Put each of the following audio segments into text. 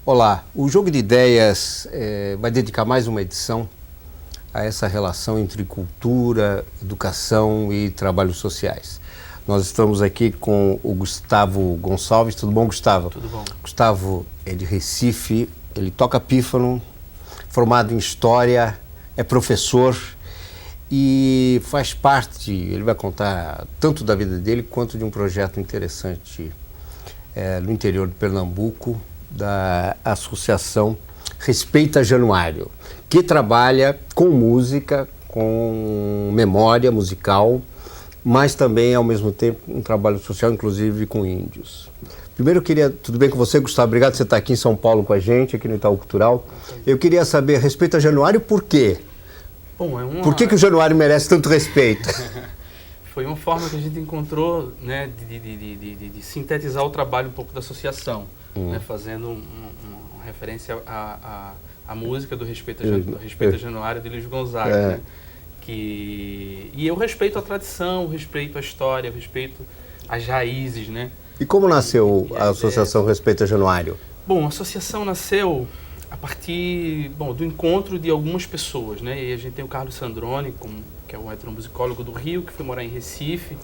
Olá, o Jogo de Ideias vai dedicar mais uma edição a essa relação entre cultura, educação e trabalhos sociais. Nós estamos aqui com o Gustavo Gonçalves. Tudo bom, Gustavo? Tudo bom. Gustavo é de Recife, ele toca pífano, formado em História, é professor e faz parte, ele vai contar tanto da vida dele quanto de um projeto interessante no interior de Pernambuco, da Associação Respeita Januário, que trabalha com música, com memória musical, mas também, ao mesmo tempo, um trabalho social, inclusive com índios. Primeiro eu queria, tudo bem com você, Gustavo? Obrigado por você estar aqui em São Paulo com a gente, aqui no Itaú Cultural. Eu queria saber, Respeita Januário, por quê? Bom, Por que o Januário merece tanto respeito? Foi uma forma que a gente encontrou, né, de sintetizar o trabalho um pouco da associação, né, fazendo uma referência à música do Respeita Januário de Luiz Gonzaga. Né, e eu respeito a tradição, eu respeito a história, eu respeito as raízes. Né? E como nasceu a Associação Respeita Januário? Bom, a associação nasceu a partir do encontro de algumas pessoas. Né? E a gente tem o Carlos Sandrone, que é um etnomusicólogo do Rio, que foi morar em Recife.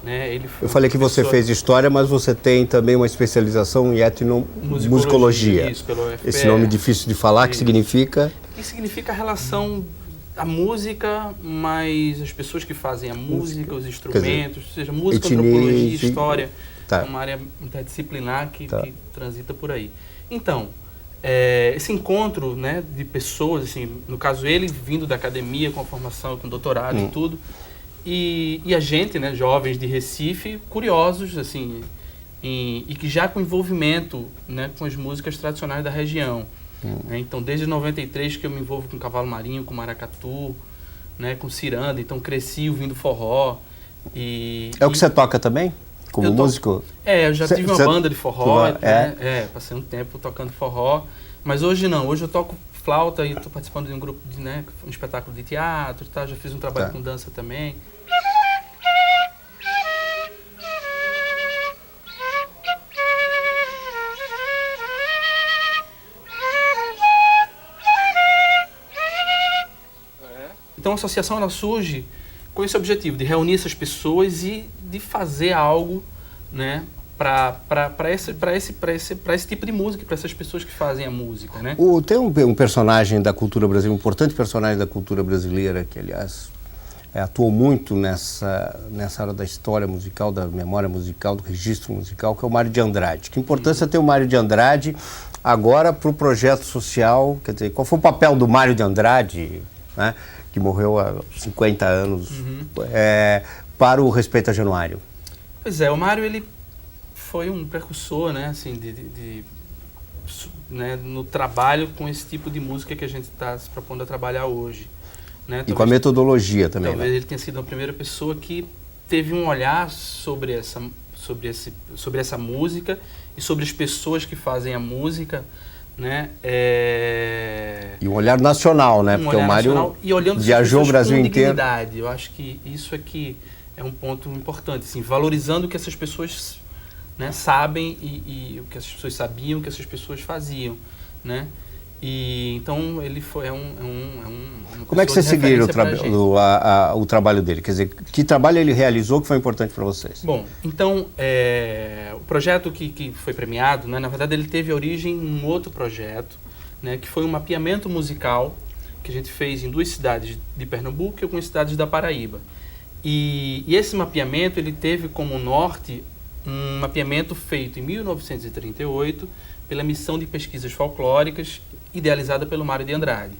Né? Ele foi Eu falei que você fez História, mas você tem também uma especialização em etnomusicologia. Isso, pelo UFPE. Esse nome difícil de falar, que significa? Que significa a relação da música, mais as pessoas que fazem a música, os instrumentos, ou seja, música, antropologia, história. É uma área interdisciplinar que transita por aí. Então, esse encontro, né, de pessoas, assim, no caso ele vindo da academia com a formação, com doutorado e tudo, e a gente, né, jovens de Recife, curiosos, assim, e que já com envolvimento, né, com as músicas tradicionais da região. Né? Então, desde 93 que eu me envolvo com cavalo marinho, com maracatu, né, com ciranda, então cresci ouvindo forró. É o que você toca também? Como músico? Eu já tive uma banda de forró, né? Passei um tempo tocando forró, mas hoje não, hoje eu toco flauta e estou participando de um grupo, um espetáculo de teatro, tá? Já fiz um trabalho com dança também. Então a associação ela surge com esse objetivo de reunir essas pessoas e de fazer algo, né, para esse tipo de música, para essas pessoas que fazem a música, né? Tem um personagem da cultura brasileira, um importante personagem da cultura brasileira, que aliás atuou muito nessa área da história musical, da memória musical, do registro musical, que é o Mário de Andrade. Que importância tem o Mário de Andrade agora para o projeto social? Quer dizer, qual foi o papel do Mário de Andrade, né, que morreu há 50 anos, para o Respeita Januário? Pois é, o Mário ele foi um precursor, né, assim, né, no trabalho com esse tipo de música que a gente está se propondo a trabalhar hoje. Né? Talvez, e com a metodologia também. Talvez né? ele tenha sido a primeira pessoa que teve um olhar sobre essa música e sobre as pessoas que fazem a música. Né? E um olhar nacional, né? Porque o Mário viajou o Brasil inteiro. Eu acho que isso aqui é um ponto importante, assim, valorizando o que essas pessoas, né, sabem e o que essas pessoas sabiam, o que essas pessoas faziam, né? E então ele foi Como é que vocês seguiram o trabalho dele? Quer dizer, que trabalho ele realizou que foi importante para vocês? Bom, então o projeto que foi premiado, né, na verdade ele teve origem em um outro projeto, né, que foi um mapeamento musical que a gente fez em 2 cidades de Pernambuco e algumas cidades da Paraíba. E esse mapeamento ele teve como norte um mapeamento feito em 1938 pela Missão de Pesquisas Folclóricas, idealizada pelo Mário de Andrade.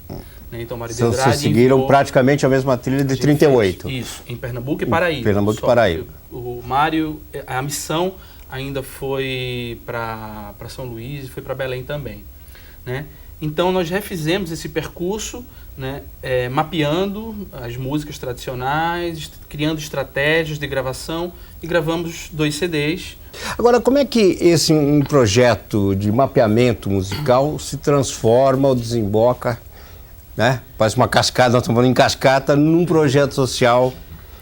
Né? Então, Mário de Andrade vocês seguiram praticamente a mesma trilha de 38. Isso, em Pernambuco e Paraíba. Pernambuco e Paraíba. O Mário, a missão ainda foi para São Luís e foi para Belém também. Né? Então nós refizemos esse percurso, né, mapeando as músicas tradicionais, criando estratégias de gravação e gravamos 2 CDs. Agora, como é que um projeto de mapeamento musical se transforma ou desemboca, né? Parece uma cascata, nós estamos falando em cascata, num projeto social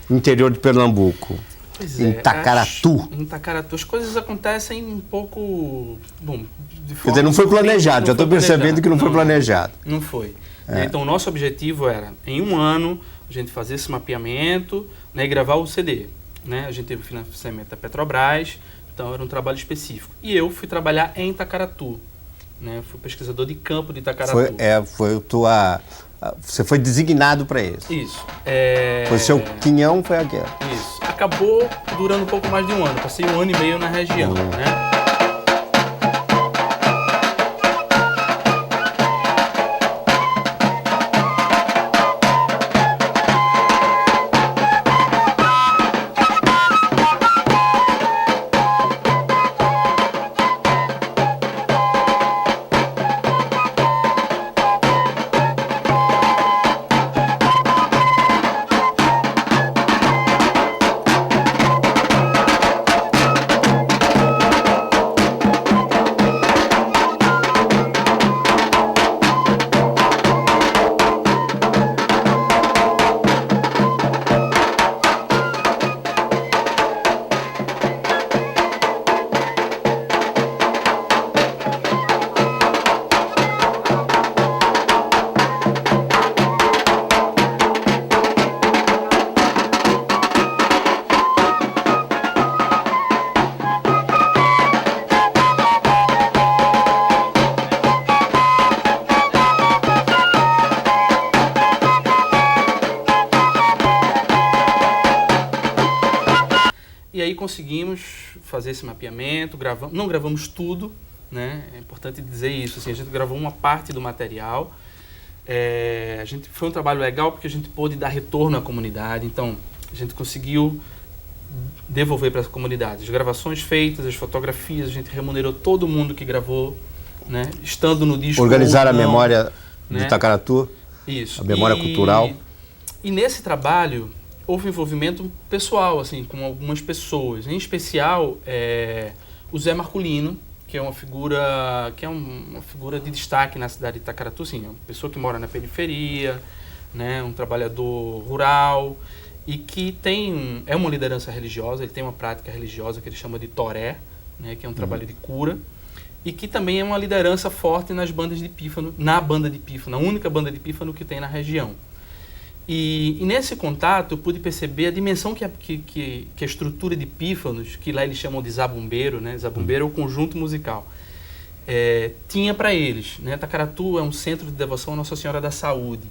no interior de Pernambuco, em Tacaratu. Em Tacaratu. As coisas acontecem um pouco... Bom, de forma... Quer dizer, não foi planejado, já estou percebendo que não foi planejado. Não foi. Então, o nosso objetivo era, em 1 ano, a gente fazer esse mapeamento, né, e gravar o CD. Né? A gente teve o financiamento da Petrobras, então era um trabalho específico. E eu fui trabalhar em Tacaratu. Né? Fui pesquisador de campo de Tacaratu. Você foi designado para isso. Isso. Foi seu quinhão, foi aquele. Isso. Acabou durando um pouco mais de 1 ano. Passei 1 ano e meio na região. Né? E aí conseguimos fazer esse mapeamento, não gravamos tudo, né? É importante dizer isso, assim, a gente gravou uma parte do material. Foi um trabalho legal porque a gente pôde dar retorno à comunidade, então a gente conseguiu devolver para a comunidade as gravações feitas, as fotografias, a gente remunerou todo mundo que gravou, né? Estando no disco. Organizar a memória, né, de Tacaratu, isso. A memória cultural. E nesse trabalho houve envolvimento pessoal, assim, com algumas pessoas, em especial o Zé Marculino, que é uma figura de destaque na cidade de Tacaratu, assim, uma pessoa que mora na periferia, né, um trabalhador rural e que é uma liderança religiosa, ele tem uma prática religiosa que ele chama de toré, né, que é um trabalho de cura, e que também é uma liderança forte nas bandas de pífano, na única banda de pífano que tem na região. E nesse contato eu pude perceber a dimensão que a estrutura de pífanos, que lá eles chamam de zabumbeiro, né? Zabumbeiro é o conjunto musical, tinha para eles. Né? Tacaratu é um centro de devoção à Nossa Senhora da Saúde.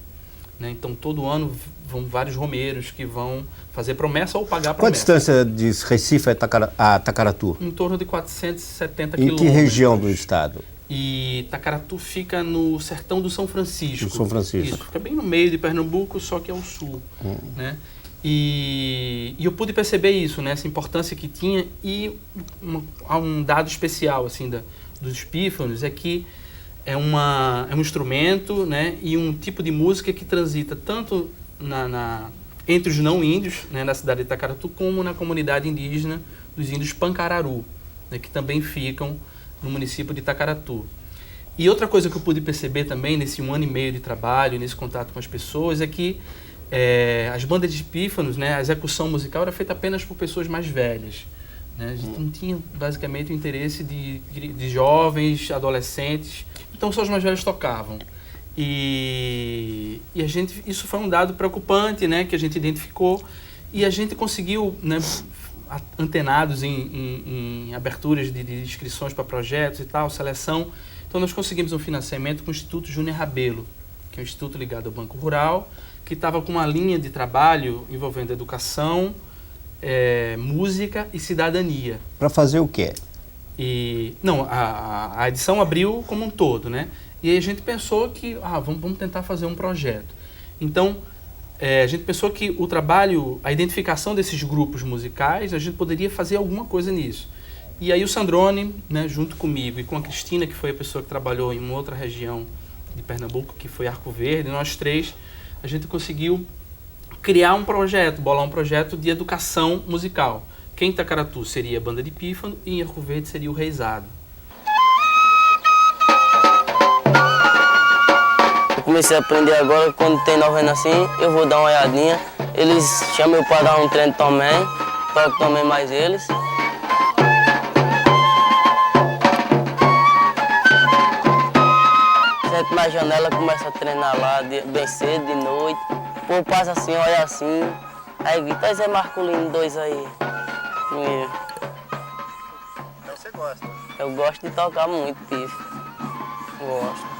Né? Então todo ano vão vários romeiros que vão fazer promessa ou pagar promessa. Qual a distância de Recife a Tacaratu? Em torno de 470 quilômetros. Em que região do estado? E Tacaratu fica no sertão do São Francisco. Do São Francisco. Isso, fica bem no meio de Pernambuco, só que é o sul. Né? E eu pude perceber isso, né? Essa importância que tinha. E um dado especial assim, dos pífanos é que é um instrumento, né? E um tipo de música que transita tanto entre os não-índios, né? Na cidade de Tacaratu, como na comunidade indígena dos índios Pancararu, né? Que também ficam no município de Tacaratu. E outra coisa que eu pude perceber também nesse 1 ano e meio de trabalho, nesse contato com as pessoas, é que as bandas de pífanos, né, a execução musical era feita apenas por pessoas mais velhas. Né? A gente não tinha basicamente o interesse de jovens, adolescentes, então só os mais velhos tocavam. E isso foi um dado preocupante, né, que a gente identificou e a gente conseguiu, né, antenados em aberturas de inscrições para projetos e tal, seleção. Então nós conseguimos um financiamento com o Instituto Júnior Rabelo, que é um instituto ligado ao Banco Rural, que estava com uma linha de trabalho envolvendo educação, música e cidadania. Para fazer o quê? A edição abriu como um todo, né? E aí a gente pensou que vamos tentar fazer um projeto. Então a gente pensou que o trabalho, a identificação desses grupos musicais, a gente poderia fazer alguma coisa nisso. E aí o Sandrone, né, junto comigo e com a Cristina, que foi a pessoa que trabalhou em uma outra região de Pernambuco, que foi Arco Verde, nós três, a gente conseguiu criar um projeto, bolar um projeto de educação musical. Que em Itacaratu seria a Banda de Pífano e em Arco Verde seria o Reisado. Eu comecei a aprender agora, quando tem novena assim, eu vou dar uma olhadinha. Eles chamam eu para dar um treino também, toco também mais eles. Sento na janela, começo a treinar lá bem cedo, de noite. O povo passa assim, olha assim, aí grita, Zé Marculino 2 aí. Então você gosta? Eu gosto de tocar muito pífano. Gosto.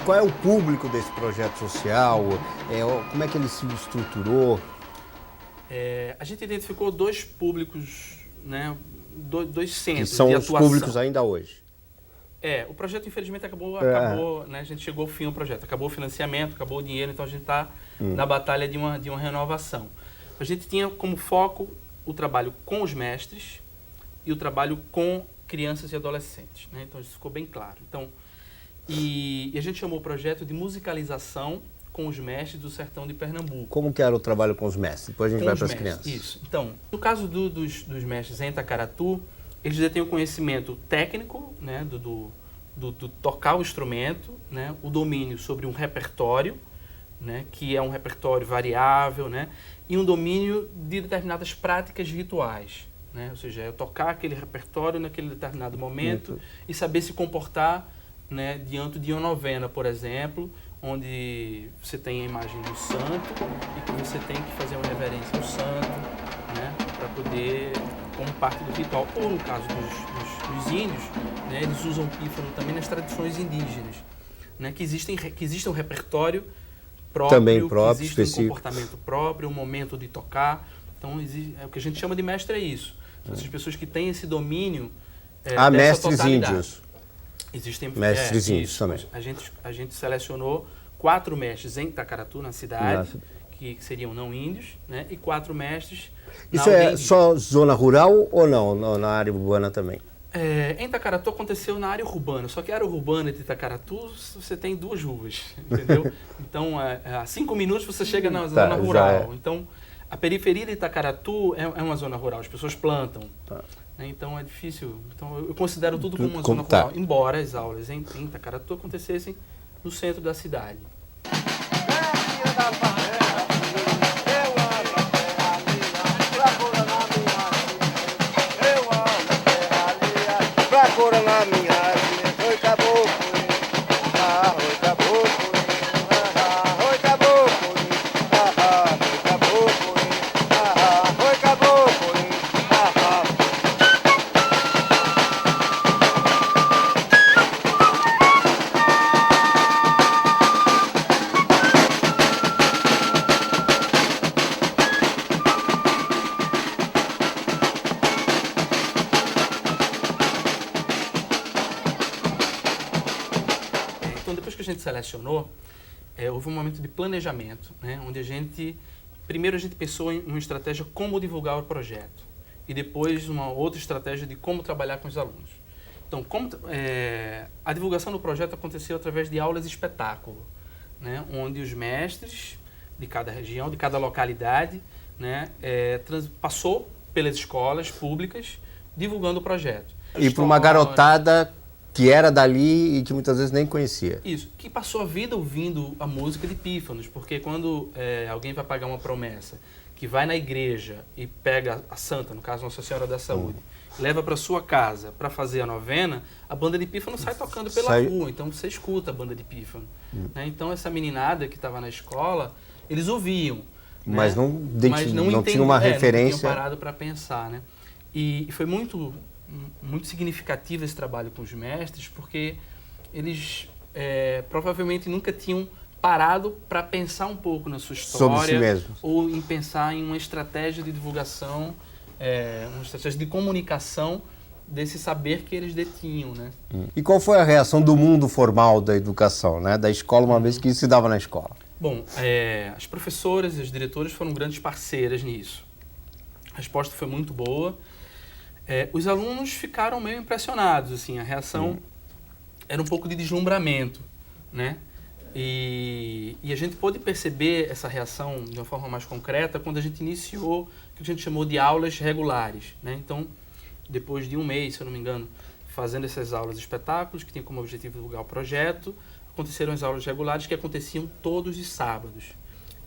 Qual é o público desse projeto social? Como é que ele se estruturou? A gente identificou dois públicos, né, dois centros que são de os atuação. públicos ainda hoje. O projeto infelizmente acabou, né, a gente chegou ao fim do projeto, acabou o financiamento, acabou o dinheiro, então a gente está na batalha de uma renovação. A gente tinha como foco o trabalho com os mestres e o trabalho com crianças e adolescentes, né? Então isso ficou bem claro. Então, e a gente chamou o projeto de musicalização com os mestres do sertão de Pernambuco. Como que era o trabalho com os mestres? Depois a gente vai para as crianças. Isso. Então, no caso dos mestres em Itacaratu, eles detêm o conhecimento técnico, né, do tocar o instrumento, né, o domínio sobre um repertório, né, que é um repertório variável, né, e um domínio de determinadas práticas rituais. Né, ou seja, eu tocar aquele repertório naquele determinado momento e saber se comportar, né, diante de uma novena, por exemplo, onde você tem a imagem do santo e que você tem que fazer uma reverência ao santo, né, para poder, como parte do ritual. Ou no caso dos índios, né, eles usam pífano também nas tradições indígenas, né, que existe um repertório próprio, também próprio, que existe específico. Um comportamento próprio, um momento de tocar. Então, o que a gente chama de mestre é isso. São essas pessoas que têm esse domínio Há dessa mestres totalidade. índios. Existem mestres índios também. A gente selecionou 4 mestres em Itacaratu, na cidade, que seriam não índios, né? E 4 mestres na Isso é só zona rural ou não? Na área urbana também? Em Itacaratu aconteceu na área urbana, só que a área urbana de Itacaratu você tem 2 ruas, entendeu? Então, a 5 minutos você chega na zona rural. Então, a periferia de Itacaratu é uma zona rural, as pessoas plantam. Então é difícil. Então eu considero tudo como uma zona rural, embora as aulas em Itacaratu acontecessem no centro da cidade. Selecionou, houve um momento de planejamento, né, onde primeiro a gente pensou em uma estratégia como divulgar o projeto e depois uma outra estratégia de como trabalhar com os alunos. Então, a divulgação do projeto aconteceu através de aulas espetáculo, né, onde os mestres de cada região, de cada localidade, né, passou pelas escolas públicas divulgando o projeto. E para uma garotada que era dali e que muitas vezes nem conhecia. Isso, que passou a vida ouvindo a música de pífanos, porque quando alguém vai pagar uma promessa, que vai na igreja e pega a santa, no caso Nossa Senhora da Saúde, leva para sua casa para fazer a novena, a banda de pífano sai tocando pela rua, então você escuta a banda de pífano. Né? Então essa meninada que estava na escola, eles ouviam. Mas né? não tinha uma referência. Não tinham parado para pensar. Né? E foi muito muito significativo esse trabalho com os mestres, porque eles provavelmente nunca tinham parado para pensar um pouco na sua história, sobre si mesmos, ou em pensar em uma estratégia de divulgação, uma estratégia de comunicação desse saber que eles detinham, né? E qual foi a reação do mundo formal da educação, né? Da escola, uma vez que isso se dava na escola? Bom, as professoras e as diretoras foram grandes parceiras nisso. A resposta foi muito boa. Os alunos ficaram meio impressionados, assim, a reação era um pouco de deslumbramento, né? E a gente pôde perceber essa reação de uma forma mais concreta quando a gente iniciou o que a gente chamou de aulas regulares, né? Então, depois de um mês, se eu não me engano, fazendo essas aulas de espetáculos, que tinha como objetivo divulgar o projeto, aconteceram as aulas regulares que aconteciam todos os sábados.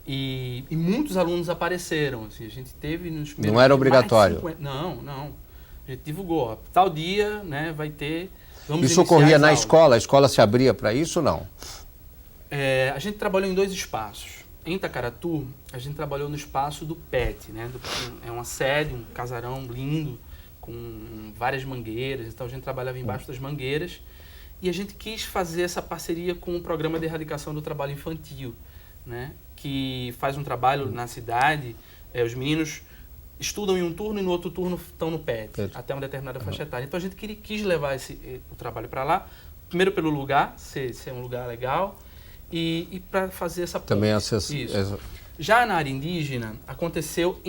E muitos alunos apareceram, assim, a gente teve nos primeiros... Não era obrigatório? Não. A gente divulgou, ó, tal dia, né, vai ter... Isso ocorria na escola? A escola se abria para isso ou não? A gente trabalhou em 2 espaços. Em Itacaratu, a gente trabalhou no espaço do PET, né? É uma sede, um casarão lindo, com várias mangueiras, então a gente trabalhava embaixo das mangueiras. E a gente quis fazer essa parceria com o Programa de Erradicação do Trabalho Infantil, né? Que faz um trabalho na cidade, os meninos estudam em um turno e no outro turno estão no PET, até uma determinada faixa etária. Então a gente quis levar o trabalho para lá, primeiro pelo lugar, ser um lugar legal, e para fazer essa ponte. Também acesso. Já na área indígena, aconteceu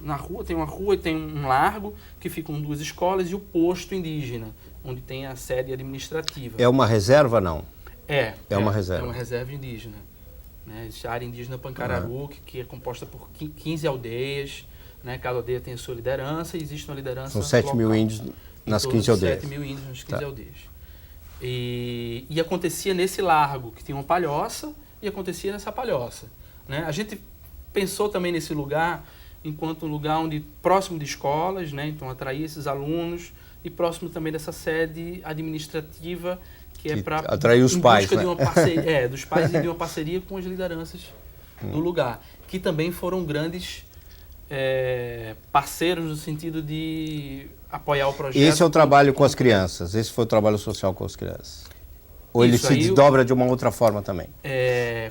na rua, tem uma rua e tem um largo, que ficam 2 escolas, e o posto indígena, onde tem a sede administrativa. É uma reserva, não? É uma reserva. É uma reserva indígena. Né? A área indígena Pancararu, que é composta por 15 aldeias, né? Cada aldeia tem a sua liderança, e existe uma liderança São 7 mil índios nas 15 aldeias. 7 mil índios nas 15 aldeias. E acontecia nesse largo, que tinha uma palhoça, e acontecia nessa palhoça. Né? A gente pensou também nesse lugar enquanto um lugar onde próximo de escolas, né? Então atrair esses alunos, e próximo também dessa sede administrativa que é para atrair os pais, né? de uma parceria, dos pais e de uma parceria com as lideranças do lugar, que também foram grandes parceiros no sentido de apoiar o projeto. Esse é o trabalho com as crianças, esse foi o trabalho social com as crianças? Ou ele se desdobra de uma outra forma também?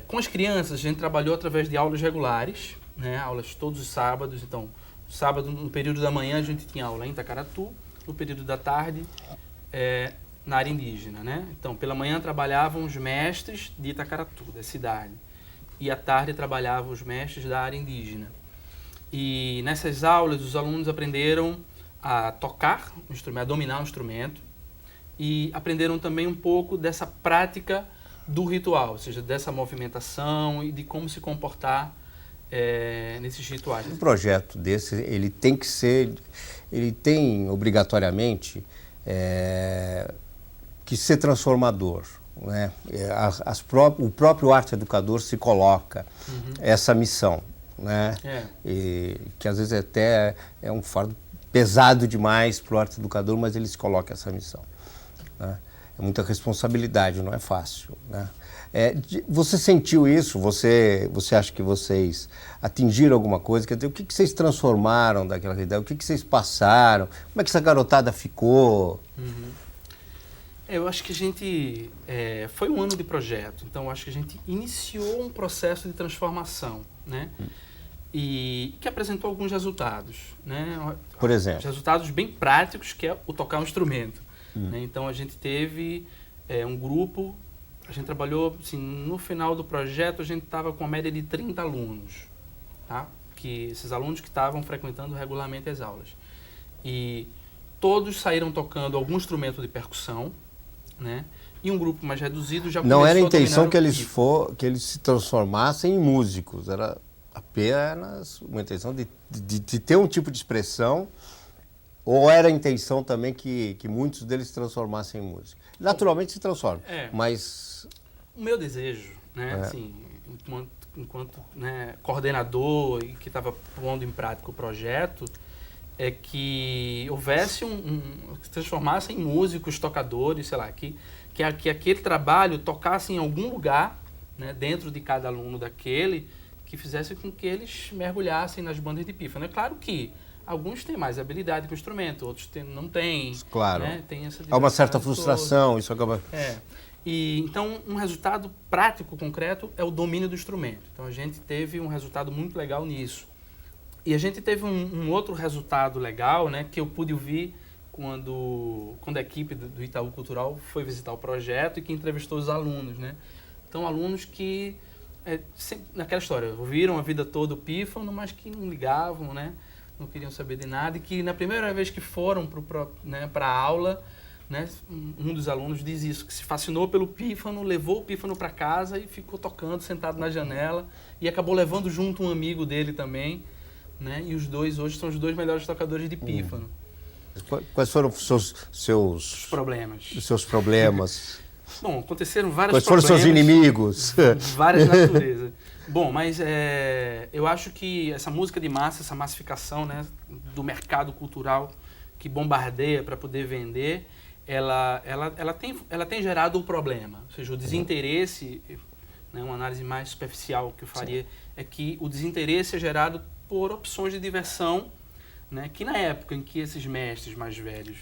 Com as crianças, a gente trabalhou através de aulas regulares, né? Aulas todos os sábados. Então, sábado, no período da manhã, a gente tinha aula em Itacaratu, no período da tarde, na área indígena, né? Então, pela manhã trabalhavam os mestres de Itacaratu, da cidade, e à tarde trabalhavam os mestres da área indígena. E nessas aulas, os alunos aprenderam a tocar o instrumento, a dominar o instrumento, e aprenderam também um pouco dessa prática do ritual, ou seja, dessa movimentação e de como se comportar nesses rituais. Um projeto desse, ele tem obrigatoriamente que ser transformador, né? O próprio arte educador se coloca essa missão, né? E que às vezes até é um fardo pesado demais para o arte educador, mas ele se coloca essa missão. Né? É muita responsabilidade, não é fácil, né? Você sentiu isso? Você acha que vocês atingiram alguma coisa? Quer dizer, o que vocês transformaram daquela ideia? O que vocês passaram? Como é que essa garotada ficou? Eu acho que a gente... foi um ano de projeto, então eu acho que a gente iniciou um processo de transformação, né? E que apresentou alguns resultados, né? Por exemplo? Resultados bem práticos, que é o tocar um instrumento. Né? Então a gente teve um grupo, a gente trabalhou, assim, no final do projeto a gente estava com a média de 30 alunos, tá? Esses alunos que estavam frequentando regularmente as aulas. E todos saíram tocando algum instrumento de percussão, né? E um grupo mais reduzido já começou a dominar. Não era a intenção que eles se transformassem em músicos, era apenas uma intenção de ter um tipo de expressão. Ou era a intenção também que muitos deles se transformassem em música? Naturalmente se transformam, mas... O meu desejo, né, assim, enquanto coordenador e que estava pondo em prática o projeto, é que houvesse que se transformassem em músicos, tocadores, sei lá, que aquele trabalho tocasse em algum lugar, né, dentro de cada aluno daquele, que fizesse com que eles mergulhassem nas bandas de pífano. É claro que Alguns têm mais habilidade com o instrumento, outros não têm. Claro. Né? Tem essa há uma certa frustração, isso acaba... E, então, um resultado prático, concreto, é o domínio do instrumento. Então, a gente teve um resultado muito legal nisso. E a gente teve um outro resultado legal, né, que eu pude ouvir quando a equipe do Itaú Cultural foi visitar o projeto e que entrevistou os alunos, né? Então, alunos que, naquela história, ouviram a vida toda o pífano, mas que não ligavam, né? Não queriam saber de nada, e que na primeira vez que foram para a aula, né, um dos alunos diz isso, que se fascinou pelo pífano, levou o pífano para casa e ficou tocando, sentado na janela, e acabou levando junto um amigo dele também, né? E os dois hoje são os dois melhores tocadores de pífano. Quais foram os seus problemas? Os seus problemas? Bom, aconteceram vários problemas. Quais foram os seus inimigos? De várias naturezas. Bom, mas eu acho que essa música de massa, essa massificação, né, do mercado cultural que bombardeia para poder vender, ela tem gerado um problema. Ou seja, o desinteresse, né, uma análise mais superficial que eu faria, é que o desinteresse é gerado por opções de diversão, né, que na época em que esses mestres mais velhos,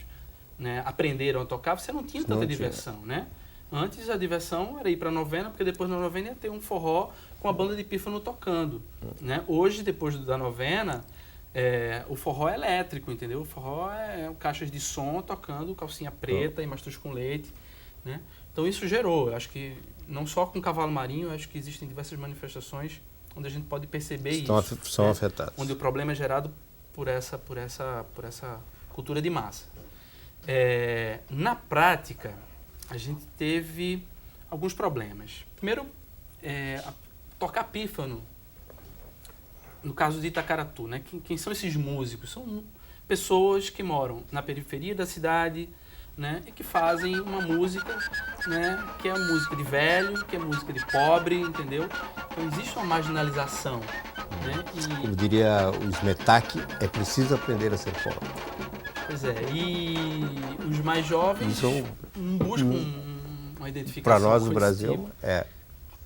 né, aprenderam a tocar, você não tinha tanta diversão, né? Antes a diversão era ir para a novena, porque depois da novena ia ter um forró com a banda de pífano tocando, né? Hoje, depois da novena, o forró é elétrico, entendeu? O forró é caixas de som tocando, calcinha preta e mastus com leite, né? Então isso gerou, eu acho que não só com Cavalo Marinho, eu acho que existem diversas manifestações onde a gente pode perceber são afetados. Onde o problema é gerado por essa cultura de massa. Na prática, a gente teve alguns problemas. Primeiro, tocar pífano, no caso de Itacaratu, né? Quem são esses músicos? São pessoas que moram na periferia da cidade, né? E que fazem uma música, né? Que é a música de velho, que é música de pobre, entendeu? Então existe uma marginalização, né? Como diria o Smetak, é preciso aprender a ser pobre. Pois é, e os mais jovens buscam uma identificação para nós no Brasil tipo,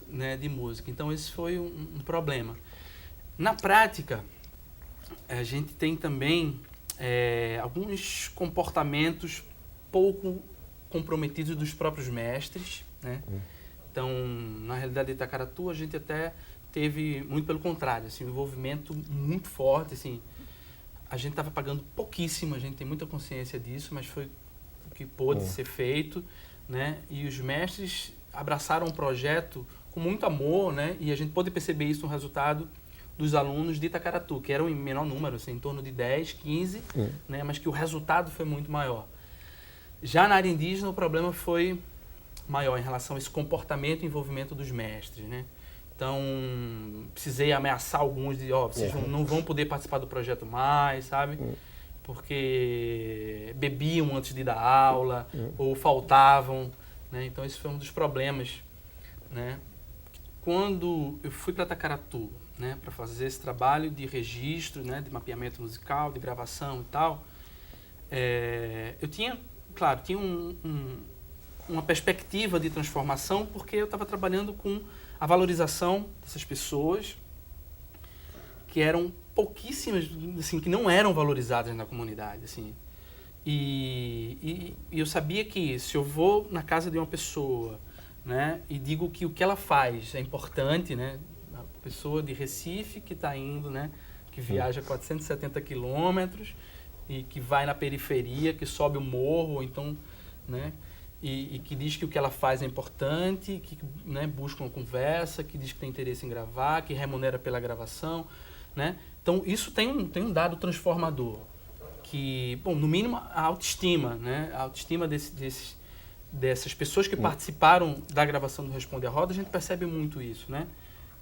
né, de música. Então esse foi um problema. Na prática, a gente tem também alguns comportamentos pouco comprometidos dos próprios mestres, né? Então, na realidade de Itacaratu, a gente até teve, muito pelo contrário, assim, um envolvimento muito forte, assim. A gente estava pagando pouquíssimo, a gente tem muita consciência disso, mas foi o que pôde ser feito, né? E os mestres abraçaram o projeto com muito amor, né? E a gente pôde perceber isso no resultado dos alunos de Itacaratu, que eram em menor número, assim, em torno de 10, 15, né? Mas que o resultado foi muito maior. Já na área indígena, o problema foi maior em relação a esse comportamento e envolvimento dos mestres, né? Então, precisei ameaçar alguns de, vocês não vão poder participar do projeto mais, sabe? Porque bebiam antes de dar aula, ou faltavam, né? Então, esse foi um dos problemas, né? Quando eu fui para Itacaratu, né, para fazer esse trabalho de registro, né, de mapeamento musical, de gravação e tal, eu tinha, claro, uma perspectiva de transformação, porque eu estava trabalhando com a valorização dessas pessoas que eram pouquíssimas, assim, que não eram valorizadas na comunidade, assim. E eu sabia que se eu vou na casa de uma pessoa, né, e digo que o que ela faz é importante, né, a pessoa de Recife que está indo, né, que viaja 470 quilômetros e que vai na periferia, que sobe o morro, ou então, né, e que diz que o que ela faz é importante, que, né, busca uma conversa, que diz que tem interesse em gravar, que remunera pela gravação, né? Então, isso tem um dado transformador, que, bom, no mínimo, a autoestima, né? A autoestima dessas pessoas que participaram da gravação do Responde à Roda, a gente percebe muito isso, né?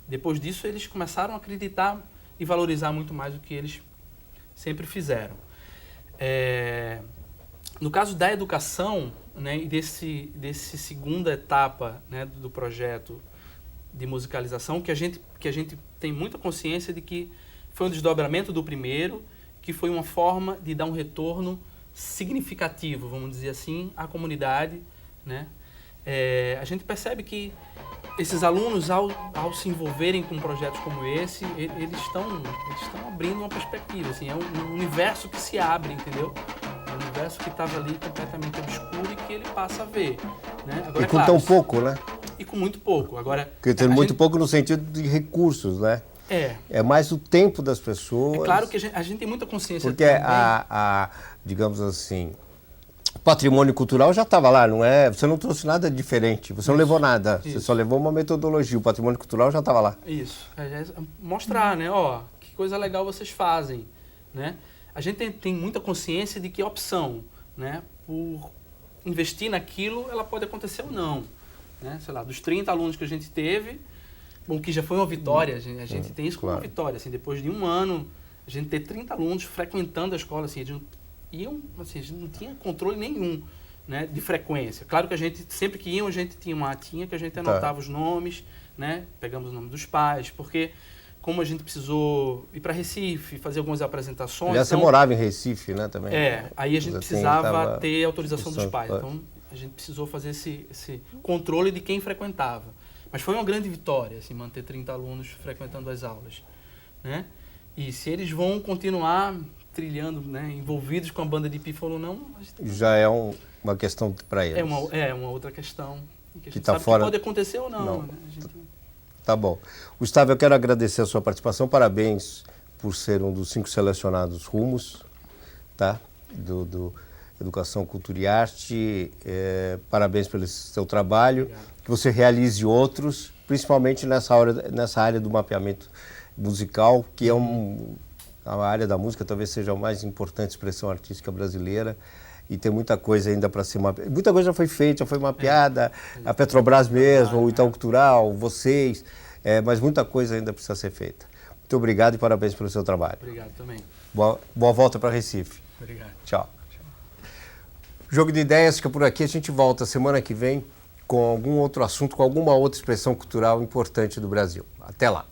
Depois disso, eles começaram a acreditar e valorizar muito mais o que eles sempre fizeram. No caso da educação, né, e desse segunda etapa, né, do projeto de musicalização, que a gente tem muita consciência de que foi um desdobramento do primeiro, que foi uma forma de dar um retorno significativo, vamos dizer assim, à comunidade, né? A gente percebe que esses alunos, ao se envolverem com projetos como esse, eles estão abrindo uma perspectiva, assim, é um universo que se abre, entendeu? É um universo que estava ali completamente obscuro e que ele passa a ver, né? Agora, e com tão pouco, né? E com muito pouco. Agora, porque tem muito pouco no sentido de recursos, né? É mais o tempo das pessoas. É claro que a gente tem muita consciência porque também. Digamos assim, o patrimônio cultural já estava lá, não é? Você não trouxe nada diferente, você não levou nada, você só levou uma metodologia, o patrimônio cultural já estava lá. Isso, mostrar, né? Ó, que coisa legal vocês fazem, né? A gente tem muita consciência de que a opção, né? Por investir naquilo, ela pode acontecer ou não, né? Sei lá, dos 30 alunos que a gente teve, bom, que já foi uma vitória, a gente tem isso como uma vitória, assim, depois de um ano, a gente ter 30 alunos frequentando a escola, assim, a gente não tinha controle nenhum, né, de frequência. Claro que a gente, sempre que a gente tinha uma atinha que a gente anotava os nomes, né, pegamos o nome dos pais, porque como a gente precisou ir para Recife, fazer algumas apresentações... Já você morava em Recife, né, também? Aí a gente precisava ter autorização dos pais, então a gente precisou fazer esse controle de quem frequentava. Mas foi uma grande vitória, assim, manter 30 alunos frequentando as aulas, né? E se eles vão continuar trilhando, né, envolvidos com a banda de pífano ou não... Já é uma questão para eles. É uma outra questão. Que a gente tá sabe fora... que pode acontecer ou não. Né? Tá bom. Gustavo, eu quero agradecer a sua participação. Parabéns por ser um dos 5 selecionados rumos, tá? Do Educação, Cultura e Arte. Parabéns pelo seu trabalho. Obrigado. Que você realize outros, principalmente nessa área do mapeamento musical, que é a área da música talvez seja a mais importante expressão artística brasileira. E tem muita coisa ainda para ser mapeada. Muita coisa já foi feita, já foi mapeada, a Petrobras mesmo, o Itaú Cultural, vocês, mas muita coisa ainda precisa ser feita. Muito obrigado e parabéns pelo seu trabalho. Obrigado também. Boa volta para Recife. Obrigado. Tchau. Jogo de Ideias fica por aqui. A gente volta semana que vem com algum outro assunto, com alguma outra expressão cultural importante do Brasil. Até lá.